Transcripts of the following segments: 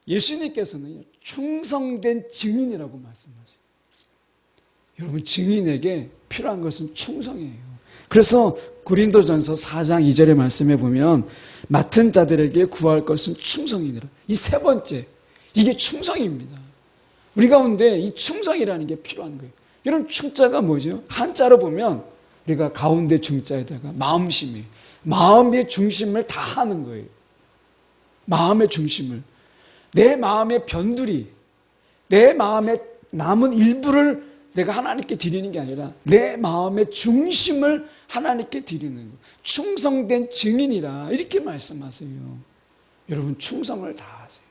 예수님께서는 충성된 증인이라고 말씀하세요. 여러분, 증인에게 필요한 것은 충성이에요. 그래서 고린도전서 4장 2절의 말씀에 보면 맡은 자들에게 구할 것은 충성이니라. 이 세 번째, 이게 충성입니다. 우리 가운데 이 충성이라는 게 필요한 거예요. 여러분, 충자가 뭐죠? 한자로 보면 우리가 가운데 중자에다가 마음심이에요. 마음의 중심을 다 하는 거예요. 마음의 중심을. 내 마음의 변두리, 내 마음의 남은 일부를 내가 하나님께 드리는 게 아니라 내 마음의 중심을 하나님께 드리는 거. 충성된 증인이라 이렇게 말씀하세요. 여러분, 충성을 다하세요.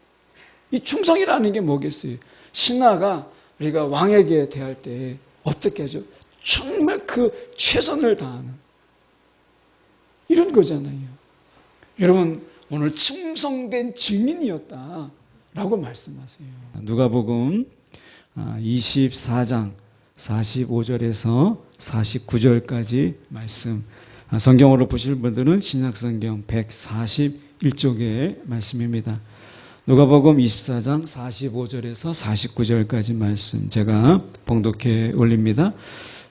이 충성이라는 게 뭐겠어요? 신하가 우리가 왕에게 대할 때 어떻게 하죠? 정말 그 최선을 다하는 이런 거잖아요. 여러분, 오늘 충성된 증인이었다라고 말씀하세요. 누가복음 24장 45절에서 49절까지 말씀, 성경으로 보실 분들은 신약성경 141쪽의 말씀입니다. 누가복음 24장 45절에서 49절까지 말씀 제가 봉독해 올립니다.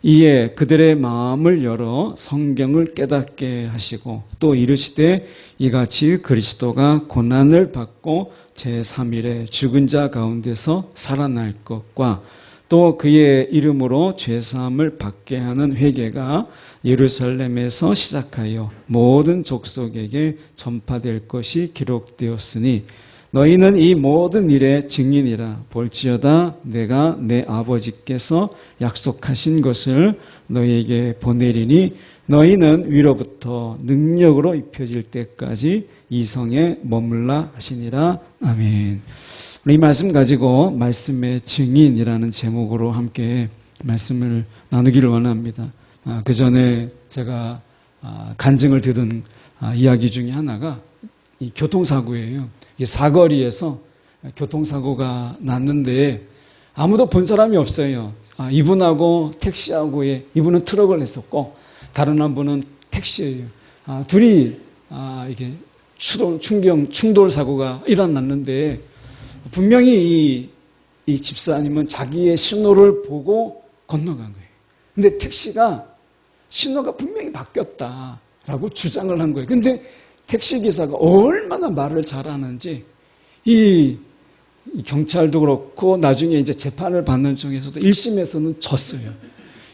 이에 그들의 마음을 열어 성경을 깨닫게 하시고 또 이르시되 이같이 그리스도가 고난을 받고 제3일에 죽은 자 가운데서 살아날 것과 또 그의 이름으로 죄사함을 받게 하는 회개가 예루살렘에서 시작하여 모든 족속에게 전파될 것이 기록되었으니 너희는 이 모든 일의 증인이라. 볼지어다 내가 내 아버지께서 약속하신 것을 너희에게 보내리니 너희는 위로부터 능력으로 입혀질 때까지 이 성에 머물라 하시니라. 아멘. 이 말씀 가지고 말씀의 증인이라는 제목으로 함께 말씀을 나누기를 원합니다. 그 전에 제가 간증을 들은 이야기 중에 하나가 이 교통사고예요. 사거리에서 교통사고가 났는데 아무도 본 사람이 없어요. 이분하고 택시하고의, 이분은 트럭을 했었고 다른 한 분은 택시예요. 둘이 이게 충돌 사고가 일어났는데 분명히 이 집사님은 자기의 신호를 보고 건너간 거예요. 근데 택시가 신호가 분명히 바뀌었다라고 주장을 한 거예요. 근데 택시기사가 얼마나 말을 잘하는지 이 경찰도 그렇고 나중에 이제 재판을 받는 중에서도 1심에서는 졌어요.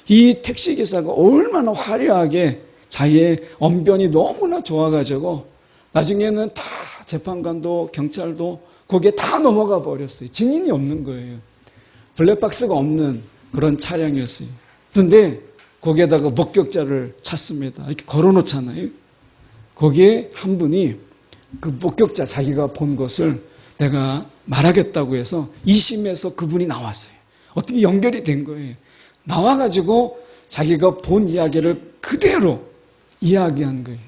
이 택시기사가 얼마나 화려하게 자기의 언변이 너무나 좋아가지고 나중에는 다 재판관도 경찰도 거기에 다 넘어가 버렸어요. 증인이 없는 거예요. 블랙박스가 없는 그런 차량이었어요. 그런데 거기에다가 목격자를 찾습니다. 이렇게 걸어놓잖아요. 거기에 한 분이 그 목격자 자기가 본 것을 내가 말하겠다고 해서 2심에서 그분이 나왔어요. 어떻게 연결이 된 거예요. 나와가지고 자기가 본 이야기를 그대로 이야기한 거예요.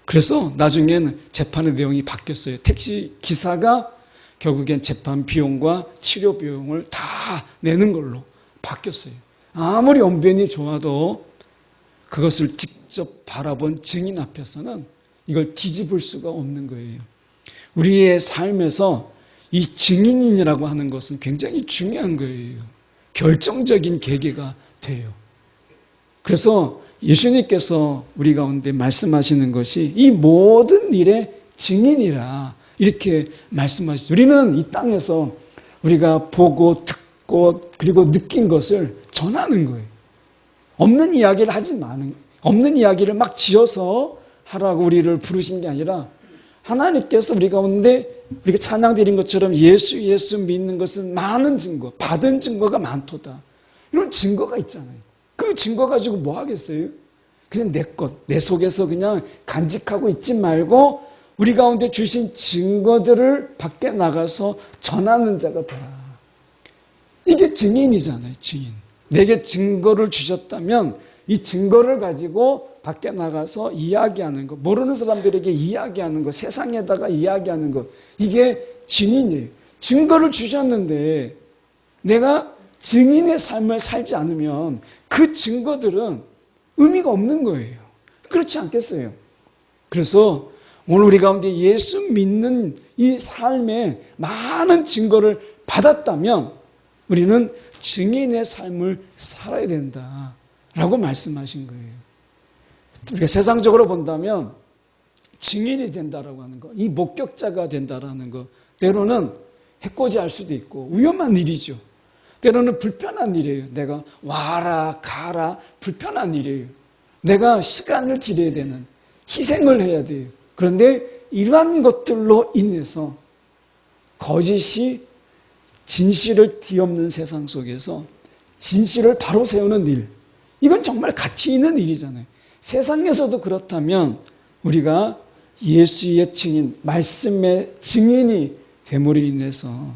그래서 나중에는 재판의 내용이 바뀌었어요. 택시 기사가 결국엔 재판 비용과 치료 비용을 다 내는 걸로 바뀌었어요. 아무리 언변이 좋아도 그것을 직접 바라본 증인 앞에서는 이걸 뒤집을 수가 없는 거예요. 우리의 삶에서 이 증인이라고 하는 것은 굉장히 중요한 거예요. 결정적인 계기가 돼요. 그래서 예수님께서 우리 가운데 말씀하시는 것이 이 모든 일의 증인이라 이렇게 말씀하시죠. 우리는 이 땅에서 우리가 보고 듣고 그리고 느낀 것을 전하는 거예요. 없는 이야기를 하지 마는, 없는 이야기를 막 지어서 하라고 우리를 부르신 게 아니라 하나님께서 우리 가운데 우리가 찬양 드린 것처럼 예수 믿는 것은 많은 증거, 받은 증거가 많도다. 이런 증거가 있잖아요. 그 증거 가지고 뭐 하겠어요? 그냥 내 것, 내 속에서 그냥 간직하고 있지 말고 우리 가운데 주신 증거들을 밖에 나가서 전하는 자가 되라. 이게 증인이잖아요, 증인. 내게 증거를 주셨다면 이 증거를 가지고 밖에 나가서 이야기하는 것, 모르는 사람들에게 이야기하는 것, 세상에다가 이야기하는 것, 이게 증인이에요. 증거를 주셨는데 내가 증인의 삶을 살지 않으면 그 증거들은 의미가 없는 거예요. 그렇지 않겠어요? 그래서 오늘 우리 가운데 예수 믿는 이 삶에 많은 증거를 받았다면 우리는 증인의 삶을 살아야 된다라고 말씀하신 거예요. 우리가 세상적으로 본다면 증인이 된다라고 하는 거, 이 목격자가 된다라는 거, 때로는 해코지할 수도 있고 위험한 일이죠. 때로는 불편한 일이에요. 내가 와라 가라 불편한 일이에요. 내가 시간을 들여야 되는, 희생을 해야 돼요. 그런데 이러한 것들로 인해서 거짓이 진실을 뒤엎는 세상 속에서 진실을 바로 세우는 일, 이건 정말 가치 있는 일이잖아요. 세상에서도 그렇다면 우리가 예수의 증인, 말씀의 증인이 됨으로 인해서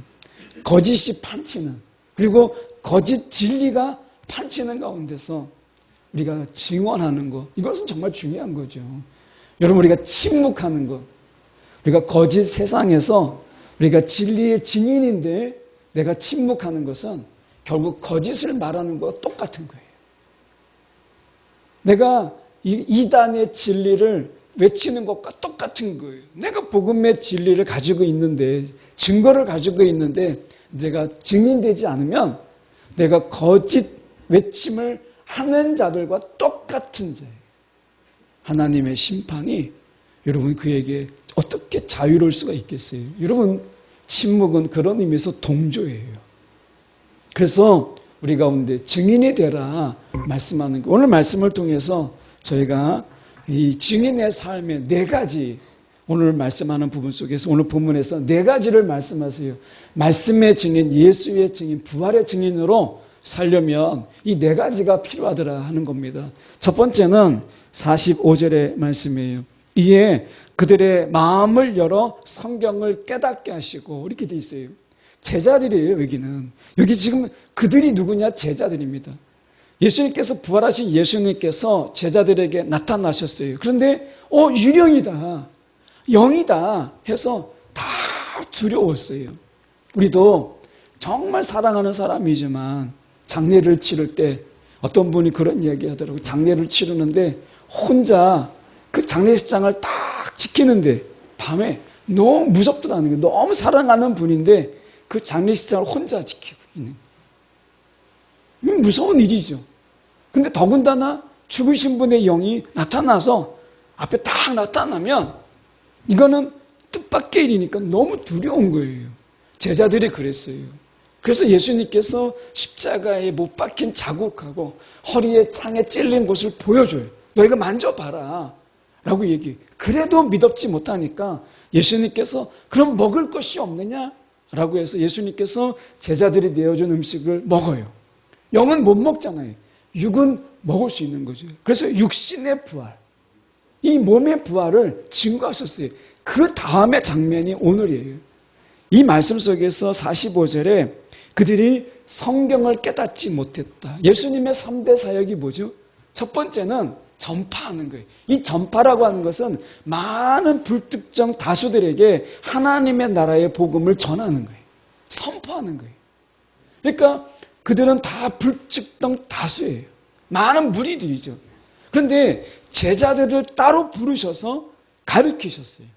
거짓이 판치는, 그리고 거짓 진리가 판치는 가운데서 우리가 증언하는 것, 이것은 정말 중요한 거죠. 여러분, 우리가 침묵하는 것, 우리가 거짓 세상에서 우리가 진리의 증인인데 내가 침묵하는 것은 결국 거짓을 말하는 것과 똑같은 거예요. 내가 이단의 진리를 외치는 것과 똑같은 거예요. 내가 복음의 진리를 가지고 있는데, 증거를 가지고 있는데 내가 증인되지 않으면 내가 거짓 외침을 하는 자들과 똑같은 자예요. 하나님의 심판이 여러분 그에게 어떻게 자유로울 수가 있겠어요? 여러분, 침묵은 그런 의미에서 동조예요. 그래서 우리 가운데 증인이 되라 말씀하는 거. 오늘 말씀을 통해서 저희가 이 증인의 삶의 4가지, 오늘 말씀하는 부분 속에서 오늘 본문에서 4가지를 말씀하세요. 말씀의 증인, 예수의 증인, 부활의 증인으로 살려면 이 4가지가 필요하더라 하는 겁니다. 첫 번째는 45절의 말씀이에요. 이에 그들의 마음을 열어 성경을 깨닫게 하시고, 이렇게 돼 있어요. 제자들이에요. 여기는, 여기 지금 그들이 누구냐? 제자들입니다. 예수님께서, 부활하신 예수님께서 제자들에게 나타나셨어요. 그런데 유령이다, 영이다 해서 다 두려웠어요. 우리도 정말 사랑하는 사람이지만 장례를 치를 때 어떤 분이 그런 이야기 하더라고요. 장례를 치르는데 혼자 그 장례식장을 딱 지키는데 밤에 너무 무섭더라는 거예요. 너무 사랑하는 분인데 그 장례식장을 혼자 지키고 있는 거예요. 무서운 일이죠. 근데 더군다나 죽으신 분의 영이 나타나서 앞에 딱 나타나면 이거는 뜻밖의 일이니까 너무 두려운 거예요. 제자들이 그랬어요. 그래서 예수님께서 십자가에 못 박힌 자국하고 허리에 창에 찔린 곳을 보여줘요. 너희가 만져봐라 라고 얘기해요. 그래도 믿었지 못하니까 예수님께서 그럼 먹을 것이 없느냐? 라고 해서 예수님께서 제자들이 내어준 음식을 먹어요. 영은 못 먹잖아요. 육은 먹을 수 있는 거죠. 그래서 육신의 부활, 이 몸의 부활을 증거하셨어요. 그 다음의 장면이 오늘이에요. 이 말씀 속에서 45절에 그들이 성경을 깨닫지 못했다. 예수님의 3대 사역이 뭐죠? 첫 번째는 전파하는 거예요. 이 전파라고 하는 것은 많은 불특정 다수들에게 하나님의 나라의 복음을 전하는 거예요. 선포하는 거예요. 그러니까 그들은 다 불특정 다수예요. 많은 무리들이죠. 그런데 제자들을 따로 부르셔서 가르치셨어요.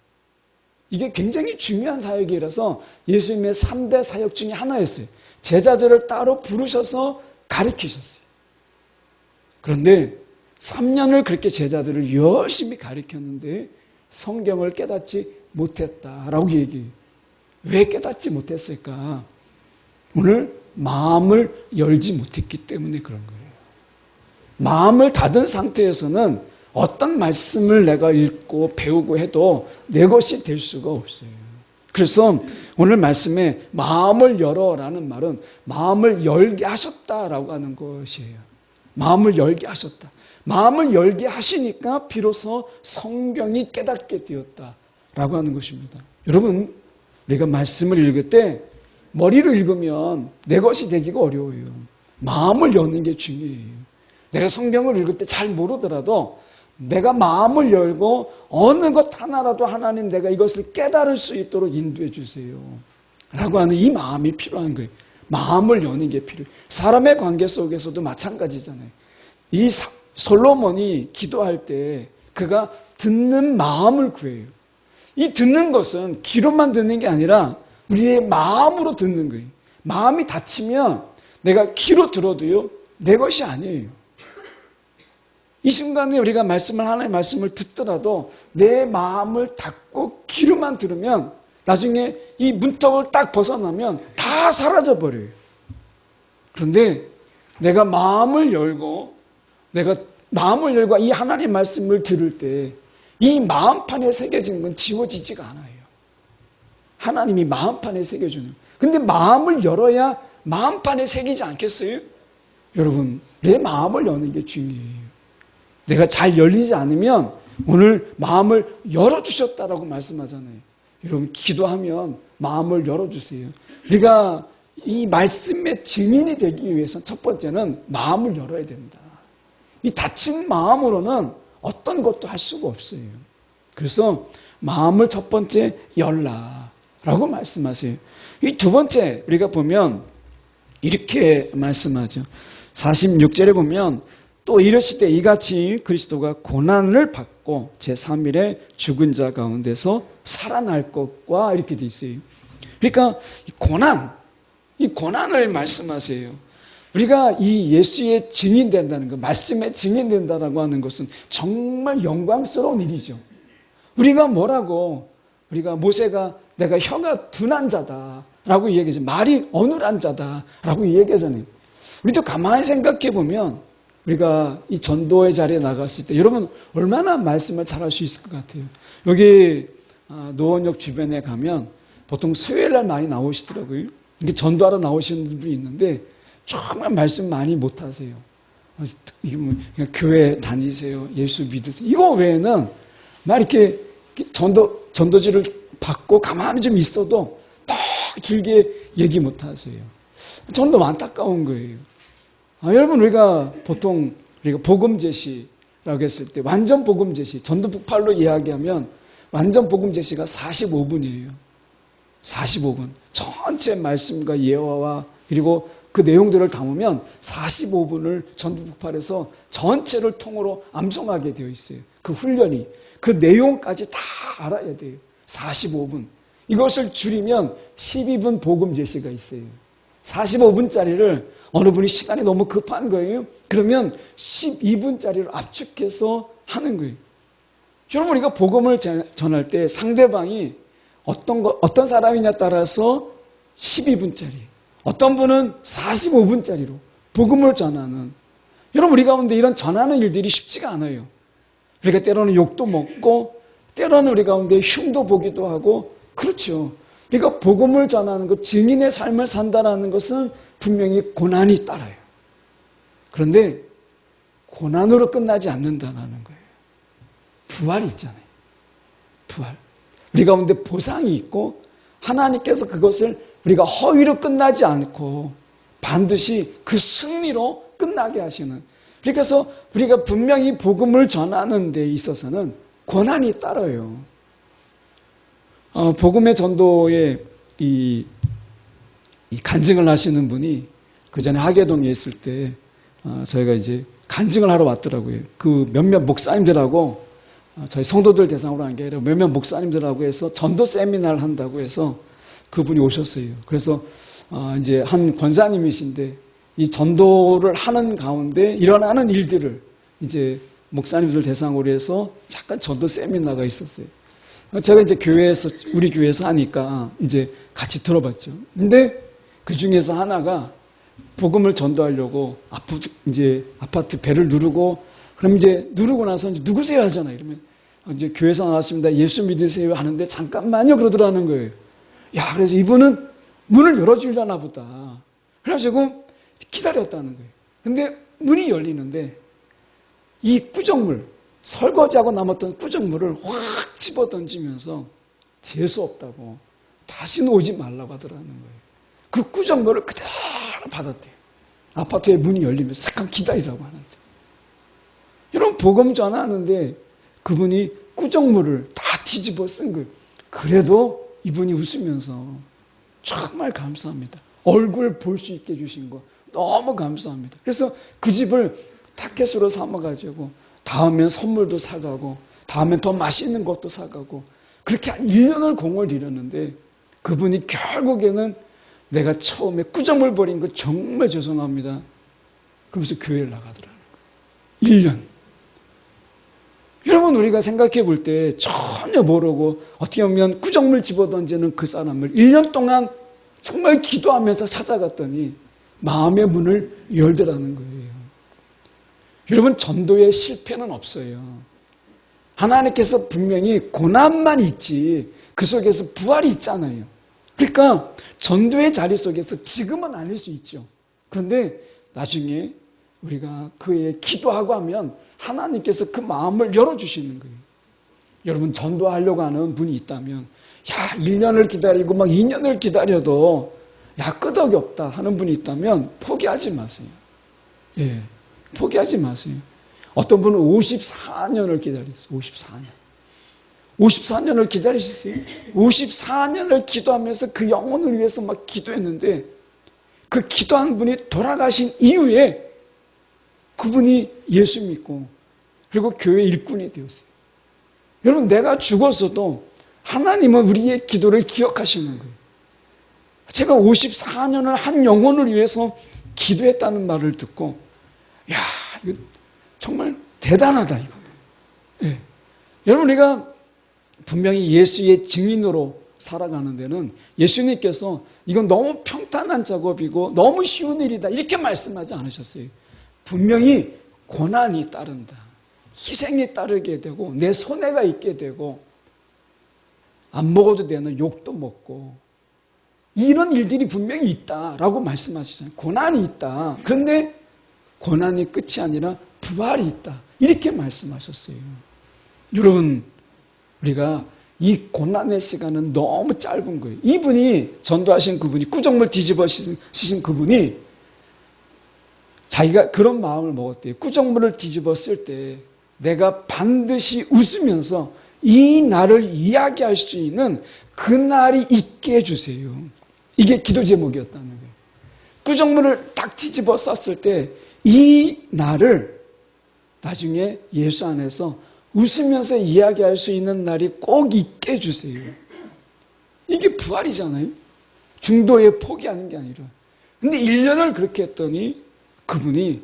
이게 굉장히 중요한 사역이라서 예수님의 3대 사역 중에 하나였어요. 제자들을 따로 부르셔서 가르치셨어요. 그런데 3년을 그렇게 제자들을 열심히 가르쳤는데 성경을 깨닫지 못했다라고 얘기해요. 왜 깨닫지 못했을까? 오늘 마음을 열지 못했기 때문에 그런 거예요. 마음을 닫은 상태에서는 어떤 말씀을 내가 읽고 배우고 해도 내 것이 될 수가 없어요. 그래서 오늘 말씀에 마음을 열어라는 말은 마음을 열게 하셨다라고 하는 것이에요. 마음을 열게 하셨다. 마음을 열게 하시니까 비로소 성경이 깨닫게 되었다라고 하는 것입니다. 여러분, 우리가 말씀을 읽을 때 머리로 읽으면 내 것이 되기가 어려워요. 마음을 여는 게 중요해요. 내가 성경을 읽을 때 잘 모르더라도 내가 마음을 열고 어느 것 하나라도 하나님 내가 이것을 깨달을 수 있도록 인도해 주세요 라고 하는 이 마음이 필요한 거예요. 마음을 여는 게 필요해요. 사람의 관계 속에서도 마찬가지잖아요. 솔로몬이 기도할 때 그가 듣는 마음을 구해요. 이 듣는 것은 귀로만 듣는 게 아니라 우리의 마음으로 듣는 거예요. 마음이 닫히면 내가 귀로 들어도요, 내 것이 아니에요. 이 순간에 우리가 하나님의 말씀을 듣더라도 내 마음을 닫고 귀로만 들으면 나중에 이 문턱을 딱 벗어나면 다 사라져버려요. 그런데 내가 마음을 열고 이 하나님의 말씀을 들을 때 이 마음판에 새겨진 건 지워지지가 않아요. 하나님이 마음판에 새겨주는. 근데 마음을 열어야 마음판에 새기지 않겠어요? 여러분, 내 마음을 여는 게 중요해요. 내가 잘 열리지 않으면 오늘 마음을 열어주셨다라고 말씀하잖아요. 여러분, 기도하면 마음을 열어주세요. 우리가 이 말씀의 증인이 되기 위해서는 첫 번째는 마음을 열어야 된다. 이 닫힌 마음으로는 어떤 것도 할 수가 없어요. 그래서 마음을 첫 번째 열라라고 말씀하세요. 이 두 번째 우리가 보면 이렇게 말씀하죠. 46절에 보면 또 이르시되 이같이 그리스도가 고난을 받고 제3일에 죽은 자 가운데서 살아날 것과 이렇게 돼 있어요. 그러니까 이 고난을 말씀하세요. 우리가 이 예수의 증인된다는 것, 말씀의 증인된다라고 하는 것은 정말 영광스러운 일이죠. 우리가 모세가 내가 혀가 둔한 자다라고 얘기하죠. 말이 어눌한 자다라고 얘기하잖아요. 우리도 가만히 생각해 보면 우리가 이 전도의 자리에 나갔을 때 여러분 얼마나 말씀을 잘할 수 있을 것 같아요. 여기 노원역 주변에 가면 보통 수요일 날 많이 나오시더라고요. 이게 전도하러 나오시는 분이 있는데 정말 말씀 많이 못하세요. 그냥 교회 다니세요. 예수 믿으세요. 이거 외에는 막 이렇게 전도지를 받고 가만히 좀 있어도 더 길게 얘기 못하세요. 저는 너무 안타까운 거예요. 여러분 우리가 보통 복음 제시라고 했을 때 완전 복음 제시, 전도 북팔로 이야기하면 완전 복음 제시가 45분이에요. 45분. 전체 말씀과 예화와 그리고 그 내용들을 담으면 45분을 전도 북팔에서 전체를 통으로 암송하게 되어 있어요. 그 훈련이. 그 내용까지 다 알아야 돼요. 45분. 이것을 줄이면 12분 복음 제시가 있어요. 45분짜리를 어느 분이 시간이 너무 급한 거예요. 그러면 12분짜리를 압축해서 하는 거예요. 여러분 우리가 복음을 전할 때 상대방이 어떤 사람이냐에 따라서 12분짜리, 어떤 분은 45분짜리로 복음을 전하는. 여러분 우리 가운데 이런 전하는 일들이 쉽지가 않아요. 우리가 때로는 욕도 먹고 때로는 우리 가운데 흉도 보기도 하고 그렇죠. 그러니까 복음을 전하는 것, 증인의 삶을 산다는 것은 분명히 고난이 따라요. 그런데 고난으로 끝나지 않는다는 거예요. 부활이 있잖아요. 부활. 우리 가운데 보상이 있고 하나님께서 그것을 우리가 허위로 끝나지 않고 반드시 그 승리로 끝나게 하시는. 그래서 우리가 분명히 복음을 전하는 데 있어서는 고난이 따라요. 복음의 전도에 이 간증을 하시는 분이 그 전에 하계동에 있을 때 저희가 이제 간증을 하러 왔더라고요. 그 몇몇 목사님들하고 저희 성도들 대상으로 한 게 아니라 몇몇 목사님들하고 해서 전도 세미나를 한다고 해서 그분이 오셨어요. 그래서 이제 한 권사님이신데 이 전도를 하는 가운데 일어나는 일들을 이제 목사님들 대상으로 해서 잠깐 전도 세미나가 있었어요. 제가 이제 우리 교회에서 하니까 이제 같이 들어봤죠. 근데 그 중에서 하나가 복음을 전도하려고 아파트 벨을 누르고 그럼 이제 누르고 나서 이제 누구세요 하잖아요. 이러면 이제 교회에서 나왔습니다. 예수 믿으세요 하는데 잠깐만요 그러더라는 거예요. 야, 그래서 이분은 문을 열어주려나 보다. 그래가지고 기다렸다는 거예요. 근데 문이 열리는데 이 구정물, 설거지하고 남았던 구정물을 확 집어 던지면서 재수 없다고 다시는 오지 말라고 하더라는 거예요. 그 구정물을 그대로 받았대요. 아파트에 문이 열리면 잠깐 기다리라고 하는데. 여러분 복음 전하는데 그분이 구정물을 다 뒤집어 쓴 거예요. 그래도 이분이 웃으면서 정말 감사합니다. 얼굴 볼 수 있게 해주신 거 너무 감사합니다. 그래서 그 집을 타켓으로 삼아가지고 다음엔 선물도 사가고 다음엔 더 맛있는 것도 사가고 그렇게 한 1년을 공을 들였는데 그분이 결국에는 내가 처음에 꾸정을 버린 거 정말 죄송합니다. 그러면서 교회를 나가더라는 거예요. 1년. 여러분, 우리가 생각해 볼 때 전혀 모르고 어떻게 보면 꾸정물 집어던지는 그 사람을 1년 동안 정말 기도하면서 찾아갔더니 마음의 문을 열더라는 거예요. 여러분, 전도의 실패는 없어요. 하나님께서 분명히 고난만 있지 그 속에서 부활이 있잖아요. 그러니까 전도의 자리 속에서 지금은 아닐 수 있죠. 그런데 나중에 우리가 그에 기도하고 하면 하나님께서 그 마음을 열어주시는 거예요. 여러분, 전도하려고 하는 분이 있다면 1년을 기다리고 2년을 기다려도 끄덕이 없다 하는 분이 있다면 포기하지 마세요. 예, 포기하지 마세요. 어떤 분은 54년을 기다렸어요. 54년을 기다리셨어요. 54년을 기도하면서 그 영혼을 위해서 막 기도했는데 그 기도한 분이 돌아가신 이후에 그분이 예수 믿고 그리고 교회 일꾼이 되었어요. 여러분, 내가 죽었어도 하나님은 우리의 기도를 기억하시는 거예요. 제가 54년을 한 영혼을 위해서 기도했다는 말을 듣고 이거 정말 대단하다 이거. 예. 여러분, 우리가 분명히 예수의 증인으로 살아가는 데는 예수님께서 이건 너무 평탄한 작업이고 너무 쉬운 일이다 이렇게 말씀하지 않으셨어요. 분명히 고난이 따른다. 희생이 따르게 되고 내 손해가 있게 되고 안 먹어도 되는 욕도 먹고 이런 일들이 분명히 있다라고 말씀하시잖아요. 고난이 있다. 그런데 고난이 끝이 아니라 부활이 있다. 이렇게 말씀하셨어요. 여러분, 우리가 이 고난의 시간은 너무 짧은 거예요. 이분이 전도하신 그분이 꾸정물 뒤집어 씌신 그분이 자기가 그런 마음을 먹었대요. 꾸정물을 뒤집어 쓸 때 내가 반드시 웃으면서 이 날을 이야기할 수 있는 그 날이 있게 해주세요. 이게 기도 제목이었다는 거예요. 꾸정물을 딱 뒤집어 썼을 때 이 날을 나중에 예수 안에서 웃으면서 이야기할 수 있는 날이 꼭 있게 해주세요. 이게 부활이잖아요. 중도에 포기하는 게 아니라. 근데 1년을 그렇게 했더니 그분이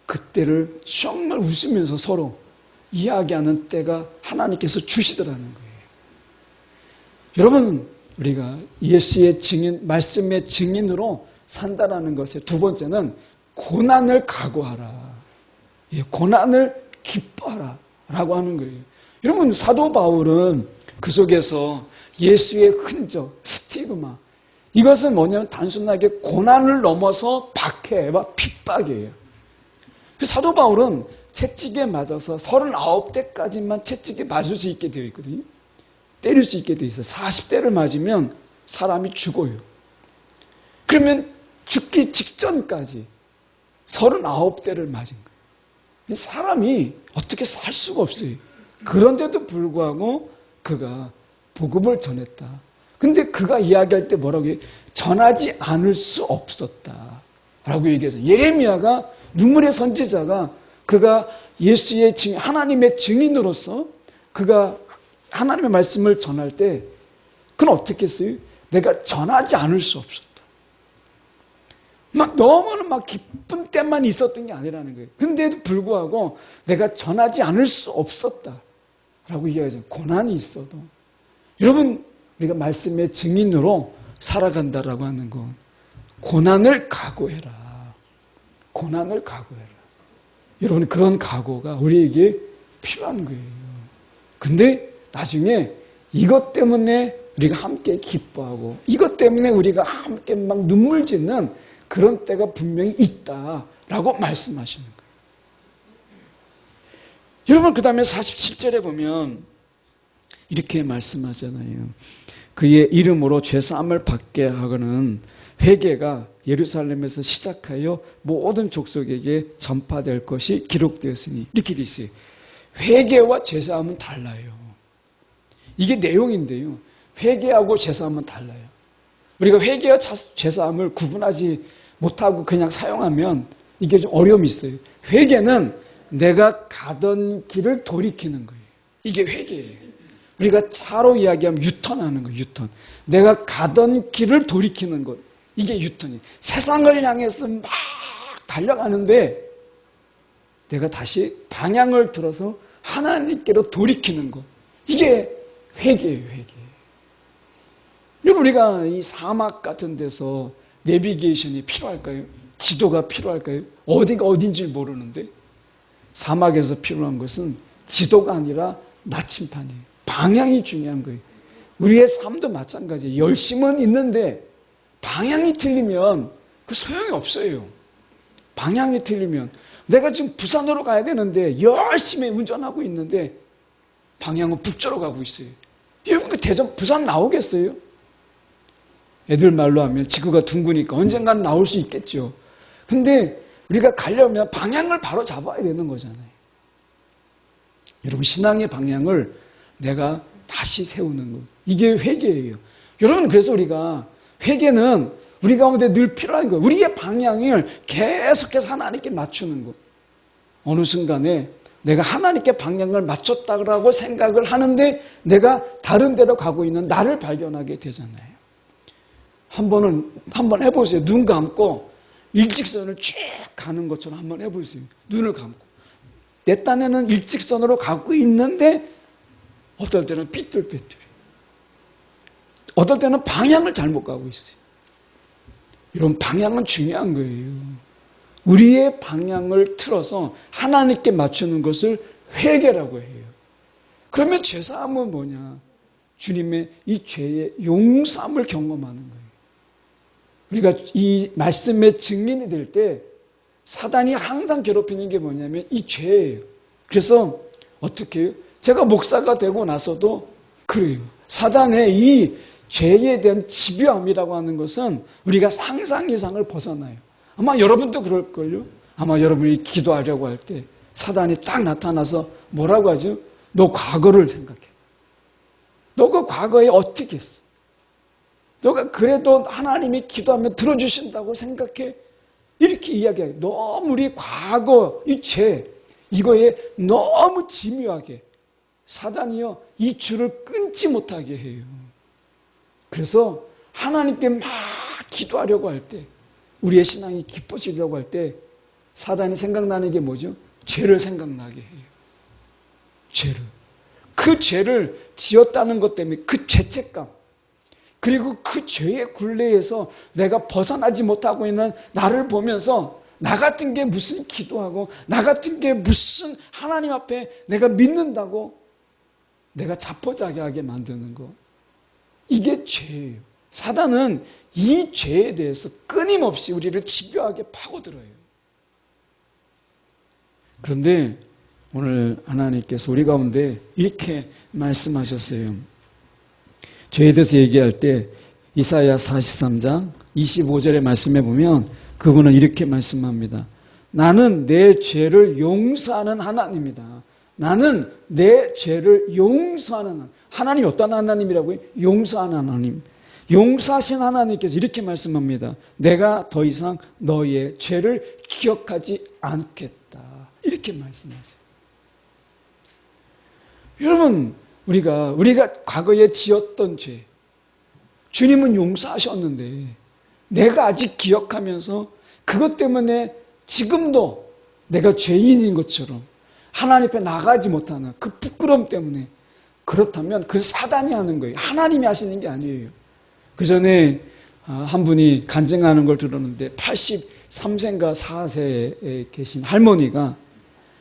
그때를 정말 웃으면서 서로 이야기하는 때가 하나님께서 주시더라는 거예요. 여러분, 우리가 예수의 증인, 말씀의 증인으로 산다라는 것의 두 번째는 고난을 각오하라. 고난을 기뻐하라 라고 하는 거예요. 여러분, 사도 바울은 그 속에서 예수의 흔적, 스티그마, 이것은 뭐냐면 단순하게 고난을 넘어서 박해와 핍박이에요. 사도 바울은 채찍에 맞아서 39대까지만 채찍에 맞을 수 있게 되어 있거든요. 때릴 수 있게 되어 있어요. 40대를 맞으면 사람이 죽어요. 그러면 죽기 직전까지 39대를 맞은 거예요. 사람이 어떻게 살 수가 없어요. 그런데도 불구하고 그가 복음을 전했다. 근데 그가 이야기할 때 뭐라고 해요? 전하지 않을 수 없었다 라고 얘기해서 예레미야가 눈물의 선지자가 그가 예수의 증인, 하나님의 증인으로서 그가 하나님의 말씀을 전할 때 그는 어떻게 했어요? 내가 전하지 않을 수 없었다. 너무나 기쁜 때만 있었던 게 아니라는 거예요. 근데도 불구하고 내가 전하지 않을 수 없었다 라고 이야기하죠. 고난이 있어도. 여러분, 우리가 말씀의 증인으로 살아간다라고 하는 건 고난을 각오해라. 고난을 각오해라. 여러분, 그런 각오가 우리에게 필요한 거예요. 근데 나중에 이것 때문에 우리가 함께 기뻐하고 이것 때문에 우리가 함께 눈물 짓는 그런 때가 분명히 있다라고 말씀하시는 거예요. 여러분, 그 다음에 47절에 보면 이렇게 말씀하잖아요. 그의 이름으로 죄사함을 받게 하고는 회개가 예루살렘에서 시작하여 모든 족속에게 전파될 것이 기록되었으니 이렇게 돼 있어요. 회개와 죄사함은 달라요. 이게 내용인데요. 회개하고 죄사함은 달라요. 우리가 회개와 죄사함을 구분하지 못하고 그냥 사용하면 이게 좀 어려움이 있어요. 회개는 내가 가던 길을 돌이키는 거예요. 이게 회개예요. 우리가 차로 이야기하면 유턴하는 거예요. 유턴. 내가 가던 길을 돌이키는 것. 이게 유턴이에요. 세상을 향해서 막 달려가는데 내가 다시 방향을 들어서 하나님께로 돌이키는 것. 이게 회개예요. 회개. 여러분, 우리가 이 사막 같은 데서 내비게이션이 필요할까요? 지도가 필요할까요? 어디가 어딘지 모르는데 사막에서 필요한 것은 지도가 아니라 나침판이에요. 방향이 중요한 거예요. 우리의 삶도 마찬가지예요. 열심은 있는데 방향이 틀리면 그 소용이 없어요. 방향이 틀리면 내가 지금 부산으로 가야 되는데 열심히 운전하고 있는데 방향은 북쪽으로 가고 있어요. 여러분, 그 대전 부산 나오겠어요? 애들 말로 하면 지구가 둥그니까 언젠가는 나올 수 있겠죠. 근데 우리가 가려면 방향을 바로 잡아야 되는 거잖아요. 여러분, 신앙의 방향을 내가 다시 세우는 것. 이게 회개예요. 여러분, 그래서 우리가 회개는 우리 가운데 늘 필요한 거예요. 우리의 방향을 계속해서 하나님께 맞추는 것. 어느 순간에 내가 하나님께 방향을 맞췄다고 생각을 하는데 내가 다른 데로 가고 있는 나를 발견하게 되잖아요. 한번 해보세요. 눈 감고 일직선을 쭉 가는 것처럼 한번 해보세요. 눈을 감고. 내 딴에는 일직선으로 가고 있는데 어떨 때는 삐뚤빼뚤. 어떨 때는 방향을 잘못 가고 있어요. 이런 방향은 중요한 거예요. 우리의 방향을 틀어서 하나님께 맞추는 것을 회개라고 해요. 그러면 죄사함은 뭐냐? 주님의 이 죄의 용서함을 경험하는 거예요. 우리가 이 말씀의 증인이 될 때 사단이 항상 괴롭히는 게 뭐냐면 이 죄예요. 그래서 어떻게 해요? 제가 목사가 되고 나서도 그래요. 사단의 이 죄에 대한 집요함이라고 하는 것은 우리가 상상 이상을 벗어나요. 아마 여러분도 그럴걸요? 아마 여러분이 기도하려고 할 때 사단이 딱 나타나서 뭐라고 하죠? 너 과거를 생각해. 너가 과거에 어떻게 했어? 너가 그래도 하나님이 기도하면 들어주신다고 생각해? 이렇게 이야기해요. 너무 우리 과거, 이 죄, 이거에 너무 집요하게 사단이요, 이 줄을 끊지 못하게 해요. 그래서 하나님께 막 기도하려고 할 때, 우리의 신앙이 깊어지려고 할 때 사단이 생각나는 게 뭐죠? 죄를 생각나게 해요. 죄를. 그 죄를 지었다는 것 때문에 그 죄책감, 그리고 그 죄의 굴레에서 내가 벗어나지 못하고 있는 나를 보면서 나 같은 게 무슨 기도하고 나 같은 게 무슨 하나님 앞에 내가 믿는다고 내가 자포자기하게 만드는 거. 이게 죄예요. 사단은 이 죄에 대해서 끊임없이 우리를 집요하게 파고들어요. 그런데 오늘 하나님께서 우리 가운데 이렇게 말씀하셨어요. 죄에 대해서 얘기할 때 이사야 43장 25절의 말씀에 보면 그분은 이렇게 말씀합니다. 나는 내 죄를 용서하는 하나님이다. 나는 내 죄를 용서하는 하나님. 하나님이 어떤 하나님이라고요? 용서하는 하나님. 용서하신 하나님께서 이렇게 말씀합니다. 내가 더 이상 너의 죄를 기억하지 않겠다. 이렇게 말씀하세요. 여러분, 우리가 과거에 지었던 죄, 주님은 용서하셨는데 내가 아직 기억하면서 그것 때문에 지금도 내가 죄인인 것처럼 하나님 앞에 나가지 못하는 그 부끄러움 때문에, 그렇다면 그 사단이 하는 거예요. 하나님이 하시는 게 아니에요. 그 전에 한 분이 간증하는 걸 들었는데 83세인가 4세에 계신 할머니가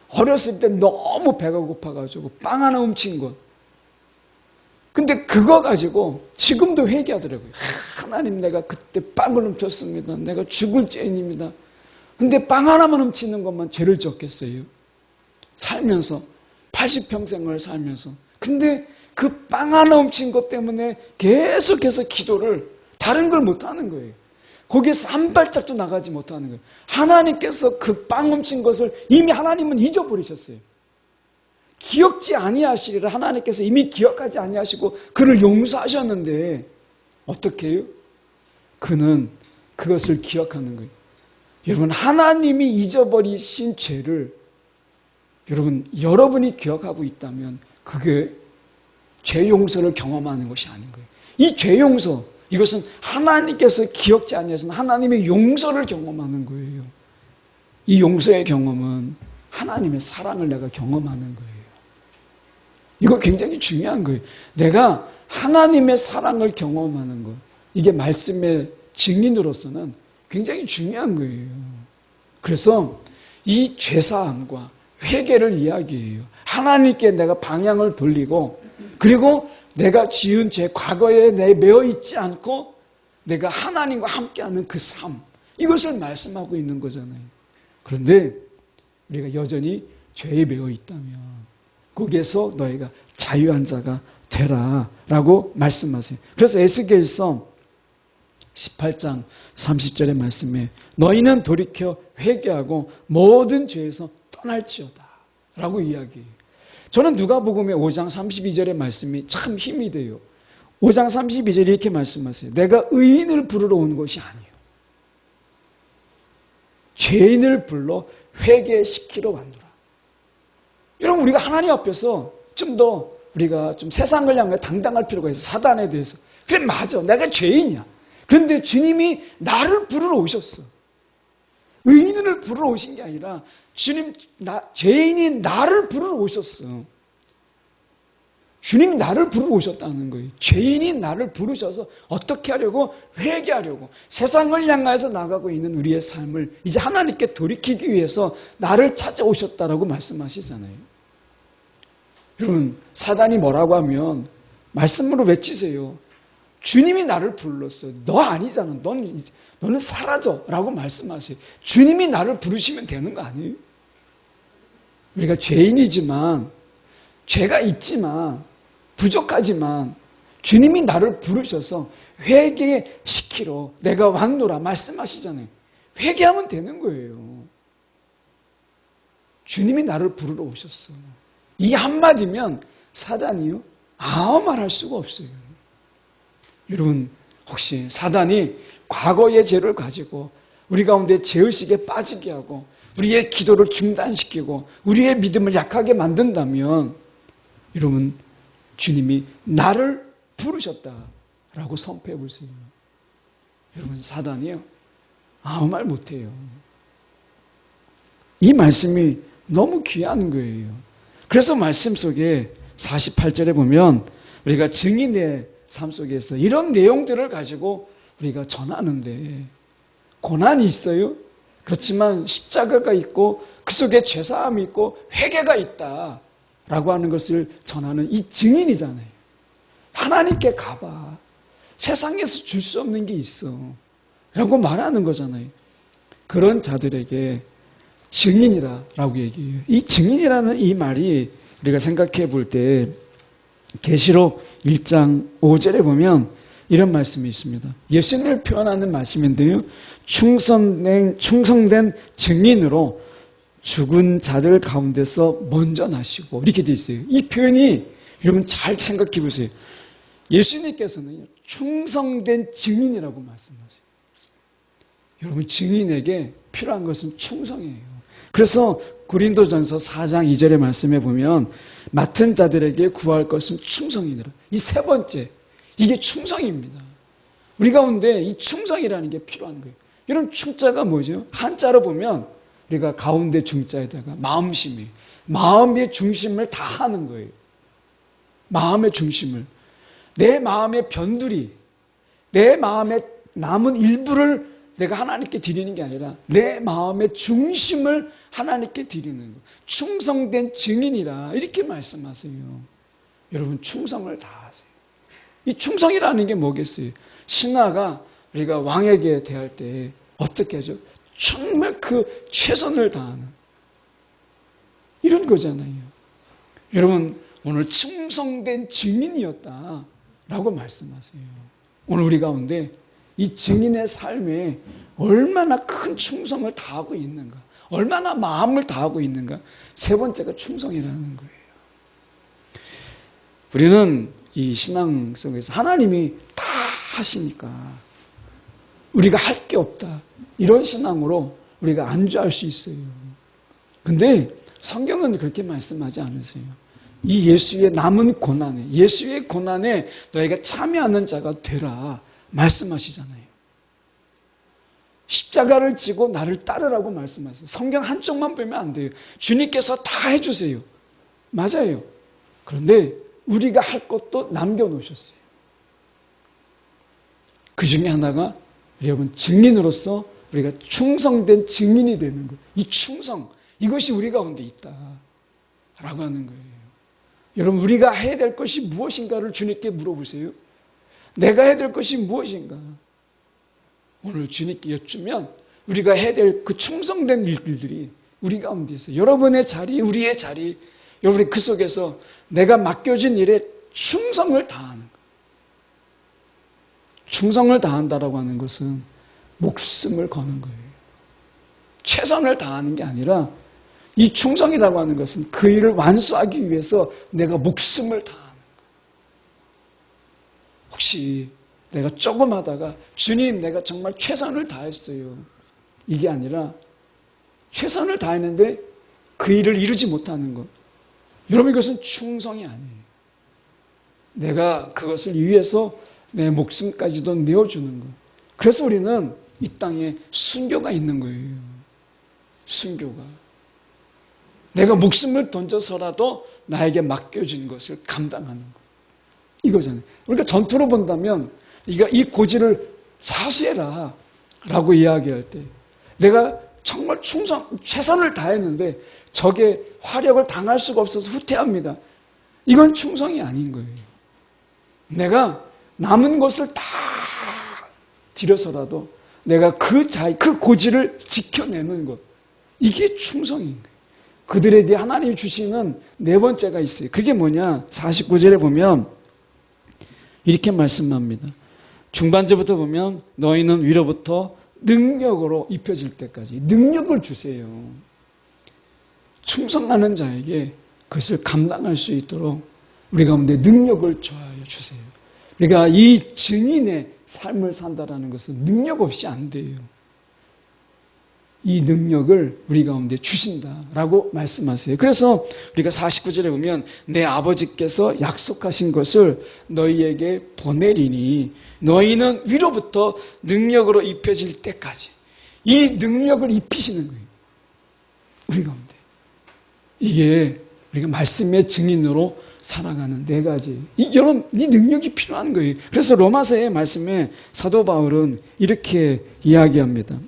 어렸을 때 너무 배가 고파가지고 빵 하나 훔친 것. 근데 그거 가지고 지금도 회개하더라고요. 하나님, 내가 그때 빵을 훔쳤습니다. 내가 죽을 죄인입니다. 근데 빵 하나만 훔치는 것만 죄를 졌겠어요? 살면서 80평생을 살면서. 근데 그 빵 하나 훔친 것 때문에 계속해서 기도를 다른 걸 못하는 거예요. 거기에서 한 발짝도 나가지 못하는 거예요. 하나님께서 그 빵 훔친 것을 이미 하나님은 잊어버리셨어요. 기억지 아니하시리라 하나님께서 이미 기억하지 아니하시고 그를 용서하셨는데 어떻게 해요? 그는 그것을 기억하는 거예요. 여러분, 하나님이 잊어버리신 죄를 여러분이 기억하고 있다면 그게 죄 용서를 경험하는 것이 아닌 거예요. 이 죄 용서, 이것은 하나님께서 기억지 아니하시는 하나님의 용서를 경험하는 거예요. 이 용서의 경험은 하나님의 사랑을 내가 경험하는 거예요. 이거 굉장히 중요한 거예요. 내가 하나님의 사랑을 경험하는 것, 이게 말씀의 증인으로서는 굉장히 중요한 거예요. 그래서 이 죄사함과 회개를 이야기해요. 하나님께 내가 방향을 돌리고, 그리고 내가 지은 죄, 과거에 내 매어 있지 않고 내가 하나님과 함께하는 그 삶, 이것을 말씀하고 있는 거잖아요. 그런데 우리가 여전히 죄에 매어 있다면 거기에서 너희가 자유한 자가 되라 라고 말씀하세요. 그래서 에스겔서 18장 30절의 말씀에 너희는 돌이켜 회개하고 모든 죄에서 떠날지어다 라고 이야기해요. 저는 누가복음의 5장 32절의 말씀이 참 힘이 돼요. 5장 32절에 이렇게 말씀하세요. 내가 의인을 부르러 온 것이 아니에요. 죄인을 불러 회개시키러 왔노라. 여러분, 우리가 하나님 앞에서 좀 더 우리가 좀 세상을 향해 당당할 필요가 있어. 사단에 대해서. 그래, 맞아. 내가 죄인이야. 그런데 주님이 나를 부르러 오셨어. 의인을 부르러 오신 게 아니라 주님, 죄인이 나를 부르러 오셨어. 주님이 나를 부르러 오셨다는 거예요. 죄인이 나를 부르셔서 어떻게 하려고? 회개하려고. 세상을 향해서 나가고 있는 우리의 삶을 이제 하나님께 돌이키기 위해서 나를 찾아오셨다라고 말씀하시잖아요. 여러분, 사단이 뭐라고 하면 말씀으로 외치세요. 주님이 나를 불렀어. 너 아니잖아. 너는 사라져 라고 말씀하세요. 주님이 나를 부르시면 되는 거 아니에요? 우리가 죄인이지만, 죄가 있지만, 부족하지만 주님이 나를 부르셔서 회개시키러 내가 왔노라 말씀하시잖아요. 회개하면 되는 거예요. 주님이 나를 부르러 오셨어. 이 한마디면 사단이요? 아무 말 할 수가 없어요. 여러분, 혹시 사단이 과거의 죄를 가지고 우리 가운데 죄의식에 빠지게 하고 우리의 기도를 중단시키고 우리의 믿음을 약하게 만든다면 여러분, 주님이 나를 부르셨다라고 선포해 보세요. 여러분, 사단이요? 아무 말 못해요. 이 말씀이 너무 귀한 거예요. 그래서 말씀 속에 48절에 보면 우리가 증인의 삶 속에서 이런 내용들을 가지고 우리가 전하는데 고난이 있어요. 그렇지만 십자가가 있고 그 속에 죄사함이 있고 회개가 있다라고 하는 것을 전하는 이 증인이잖아요. 하나님께 가봐. 세상에서 줄 수 없는 게 있어 라고 말하는 거잖아요. 그런 자들에게 증인이라고 얘기해요. 이 증인이라는 이 말이 우리가 생각해 볼 때 계시록 1장 5절에 보면 이런 말씀이 있습니다. 예수님을 표현하는 말씀인데요. 충성된 증인으로 죽은 자들 가운데서 먼저 나시고 이렇게 돼 있어요. 이 표현이 여러분 잘 생각해 보세요. 예수님께서는 충성된 증인이라고 말씀하세요. 여러분, 증인에게 필요한 것은 충성이에요. 그래서 고린도전서 4장 2절의 말씀에 보면 맡은 자들에게 구할 것은 충성이니라. 이 세 번째, 이게 충성입니다. 우리 가운데 이 충성이라는 게 필요한 거예요. 여러분, 충자가 뭐죠? 한자로 보면 우리가 가운데 중자에다가 마음심이, 마음의 중심을 다 하는 거예요. 마음의 중심을. 내 마음의 변두리, 내 마음의 남은 일부를 내가 하나님께 드리는 게 아니라 내 마음의 중심을 하나님께 드리는 것. 충성된 증인이라 이렇게 말씀하세요. 여러분, 충성을 다하세요. 이 충성이라는 게 뭐겠어요? 신하가 우리가 왕에게 대할 때 어떻게 하죠? 정말 그 최선을 다하는 이런 거잖아요. 여러분, 오늘 충성된 증인이었다라고 말씀하세요. 오늘 우리 가운데 이 증인의 삶에 얼마나 큰 충성을 다하고 있는가, 얼마나 마음을 다하고 있는가. 세 번째가 충성이라는 거예요. 우리는 이 신앙 속에서 하나님이 다 하시니까 우리가 할 게 없다, 이런 신앙으로 우리가 안주할 수 있어요. 근데 성경은 그렇게 말씀하지 않으세요. 이 예수의 남은 고난에, 예수의 고난에 너희가 참여하는 자가 되라 말씀하시잖아요. 십자가를 지고 나를 따르라고 말씀하세요. 성경 한쪽만 보면 안 돼요. 주님께서 다 해주세요. 맞아요. 그런데 우리가 할 것도 남겨놓으셨어요. 그 중에 하나가 여러분 증인으로서 우리가 충성된 증인이 되는 거예요. 이 충성, 이것이 우리 가운데 있다라고 하는 거예요. 여러분 우리가 해야 될 것이 무엇인가를 주님께 물어보세요. 내가 해야 될 것이 무엇인가? 오늘 주님께 여쭈면 우리가 해야 될 그 충성된 일들이 우리 가운데 있어요. 여러분의 자리, 우리의 자리, 여러분이 그 속에서 내가 맡겨진 일에 충성을 다하는 거예요. 충성을 다한다라고 하는 것은 목숨을 거는 거예요. 최선을 다하는 게 아니라 이 충성이라고 하는 것은 그 일을 완수하기 위해서 내가 목숨을 다하는 거예요. 혹시 내가 조금 하다가 주님 내가 정말 최선을 다했어요. 이게 아니라 최선을 다했는데 그 일을 이루지 못하는 것. 여러분 이것은 충성이 아니에요. 내가 그것을 위해서 내 목숨까지도 내어주는 것. 그래서 우리는 이 땅에 순교가 있는 거예요. 순교가. 내가 목숨을 던져서라도 나에게 맡겨진 것을 감당하는 것. 이거잖아요. 우리가 전투로 본다면 이 고지를 사수해라 라고 이야기할 때 내가 정말 최선을 다했는데 적의 화력을 당할 수가 없어서 후퇴합니다. 이건 충성이 아닌 거예요. 내가 남은 것을 다 들여서라도 내가 그 고지를 지켜내는 것. 이게 충성인 거예요. 그들에게 하나님이 주시는 네 번째가 있어요. 그게 뭐냐? 49절에 보면 이렇게 말씀합니다. 중반절부터 보면 너희는 위로부터 능력으로 입혀질 때까지 능력을 주세요. 충성하는 자에게 그것을 감당할 수 있도록 우리 가운데 능력을 줘하여 주세요. 우리가 이 증인의 삶을 산다라는 것은 능력 없이 안 돼요. 이 능력을 우리 가운데 주신다라고 말씀하세요. 그래서 우리가 49절에 보면 내 아버지께서 약속하신 것을 너희에게 보내리니 너희는 위로부터 능력으로 입혀질 때까지 이 능력을 입히시는 거예요. 우리 가운데. 이게 우리가 말씀의 증인으로 살아가는 네 가지. 여러분, 이 능력이 필요한 거예요. 그래서 로마서의 말씀에 사도 바울은 이렇게 이야기합니다.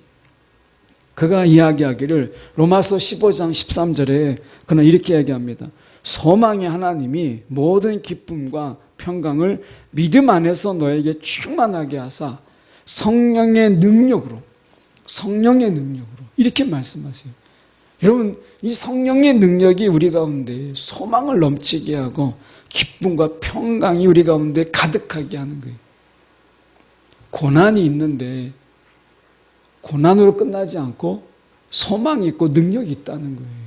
그가 이야기하기를 로마서 15장 13절에 그는 이렇게 이야기합니다. 소망의 하나님이 모든 기쁨과 평강을 믿음 안에서 너에게 충만하게 하사 성령의 능력으로 이렇게 말씀하세요. 여러분, 이 성령의 능력이 우리 가운데 소망을 넘치게 하고 기쁨과 평강이 우리 가운데 가득하게 하는 거예요. 고난이 있는데 고난으로 끝나지 않고 소망이 있고 능력이 있다는 거예요.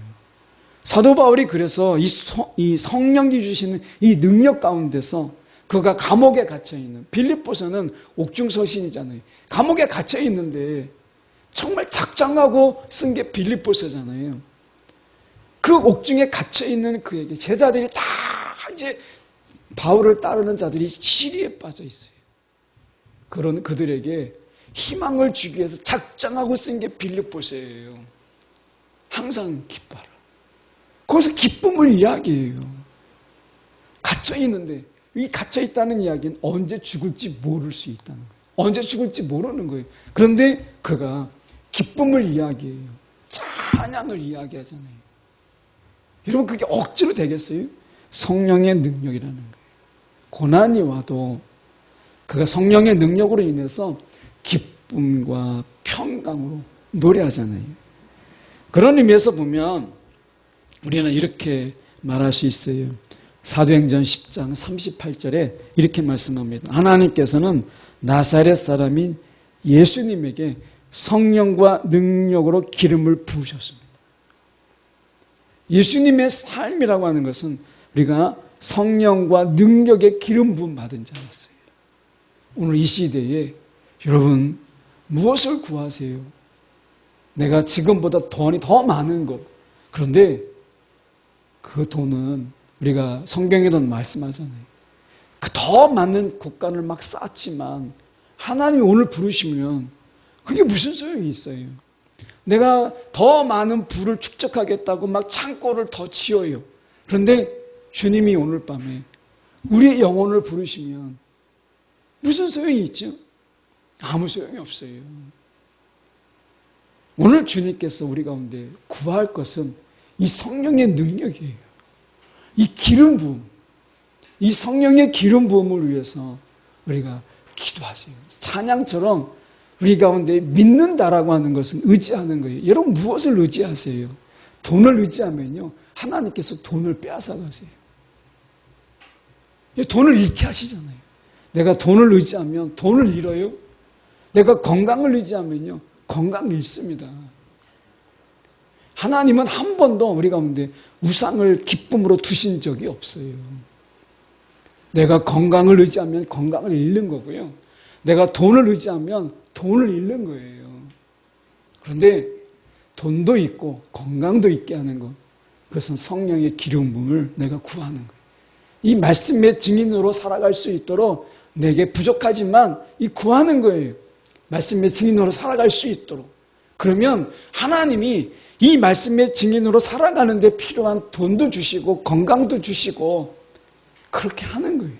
사도 바울이 그래서 이 성령이 주시는 이 능력 가운데서 그가 감옥에 갇혀있는, 빌립보서는 옥중서신이잖아요. 감옥에 갇혀있는데 정말 작정하고 쓴 게 빌립보서잖아요. 그 옥중에 갇혀있는 그에게 제자들이 다 이제 바울을 따르는 자들이 시리에 빠져 있어요. 그런 그들에게 희망을 주기 위해서 작정하고 쓴 게 빌립보서예요. 항상 기뻐하라. 거기서 기쁨을 이야기해요. 갇혀있는데 이 갇혀있다는 이야기는 언제 죽을지 모를 수 있다는 거예요. 언제 죽을지 모르는 거예요. 그런데 그가 기쁨을 이야기해요. 찬양을 이야기하잖아요. 여러분 그게 억지로 되겠어요? 성령의 능력이라는 거예요. 고난이 와도 그가 성령의 능력으로 인해서 기쁨과 평강으로 노래하잖아요. 그런 의미에서 보면 우리는 이렇게 말할 수 있어요. 사도행전 10장 38절에 이렇게 말씀합니다. 하나님께서는 나사렛 사람인 예수님에게 성령과 능력으로 기름을 부으셨습니다. 예수님의 삶이라고 하는 것은 우리가 성령과 능력의 기름 부음 받은 자였어요. 오늘 이 시대에 여러분 무엇을 구하세요? 내가 지금보다 돈이 더 많은 것. 그런데 그 돈은 우리가 성경에도 말씀하잖아요. 그 더 많은 곡간을 막 쌓았지만 하나님이 오늘 부르시면 그게 무슨 소용이 있어요? 내가 더 많은 부를 축적하겠다고 막 창고를 더 지어요. 그런데 주님이 오늘 밤에 우리의 영혼을 부르시면 무슨 소용이 있죠? 아무 소용이 없어요. 오늘 주님께서 우리 가운데 구할 것은 이 성령의 능력이에요. 이 기름 부음, 이 성령의 기름 부음을 위해서 우리가 기도하세요. 찬양처럼 우리 가운데 믿는다라고 하는 것은 의지하는 거예요. 여러분 무엇을 의지하세요? 돈을 의지하면요, 하나님께서 돈을 빼앗아 가세요. 돈을 잃게 하시잖아요. 내가 돈을 의지하면 돈을 잃어요. 내가 건강을 의지하면요, 건강을 잃습니다. 하나님은 한 번도 우리 가운데 우상을 기쁨으로 두신 적이 없어요. 내가 건강을 의지하면 건강을 잃는 거고요. 내가 돈을 의지하면 돈을 잃는 거예요. 그런데 돈도 있고 건강도 있게 하는 것, 그것은 성령의 기름 부음을 내가 구하는 거예요. 이 말씀의 증인으로 살아갈 수 있도록 내게 부족하지만 이 구하는 거예요. 말씀의 증인으로 살아갈 수 있도록. 그러면 하나님이 이 말씀의 증인으로 살아가는 데 필요한 돈도 주시고 건강도 주시고 그렇게 하는 거예요.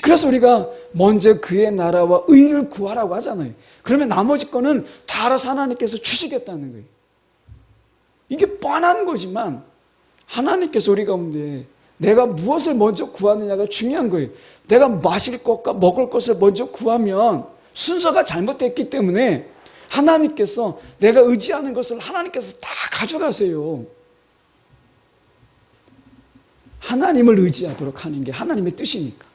그래서 우리가 먼저 그의 나라와 의를 구하라고 하잖아요. 그러면 나머지 거는 다 알아서 하나님께서 주시겠다는 거예요. 이게 뻔한 거지만 하나님께서 우리 가운데 내가 무엇을 먼저 구하느냐가 중요한 거예요. 내가 마실 것과 먹을 것을 먼저 구하면 순서가 잘못됐기 때문에 하나님께서 내가 의지하는 것을 하나님께서 다 가져가세요. 하나님을 의지하도록 하는 게 하나님의 뜻이니까.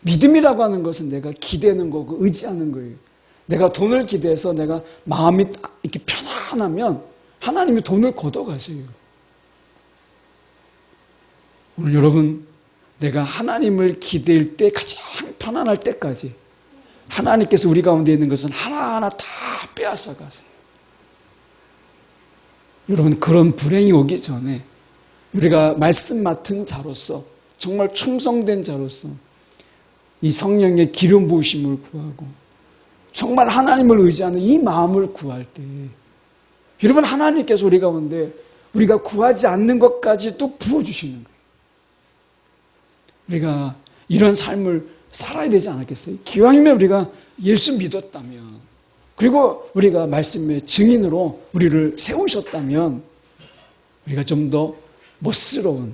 믿음이라고 하는 것은 내가 기대는 거고 의지하는 거예요. 내가 돈을 기대해서 내가 마음이 이렇게 편안하면 하나님이 돈을 걷어가세요. 오늘 여러분, 내가 하나님을 기대할 때 가장 편안할 때까지 하나님께서 우리 가운데 있는 것은 하나하나 다 빼앗아 가세요. 여러분, 그런 불행이 오기 전에 우리가 말씀 맡은 자로서, 정말 충성된 자로서 이 성령의 기름 부으심을 구하고 정말 하나님을 의지하는 이 마음을 구할 때, 여러분, 하나님께서 우리 가운데 우리가 구하지 않는 것까지도 부어주시는 거예요. 우리가 이런 삶을 살아야 되지 않았겠어요? 기왕이면 우리가 예수 믿었다면, 그리고 우리가 말씀의 증인으로 우리를 세우셨다면 우리가 좀 더 멋스러운,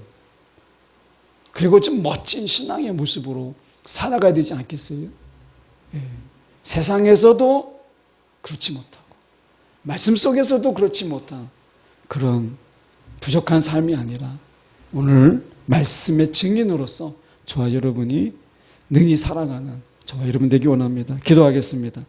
그리고 좀 멋진 신앙의 모습으로 살아가야 되지 않겠어요? 예. 세상에서도 그렇지 못하고 말씀 속에서도 그렇지 못한 그런 부족한 삶이 아니라 오늘 말씀의 증인으로서 저와 여러분이 능히 살아가는 저와 여러분 되기 원합니다. 기도하겠습니다.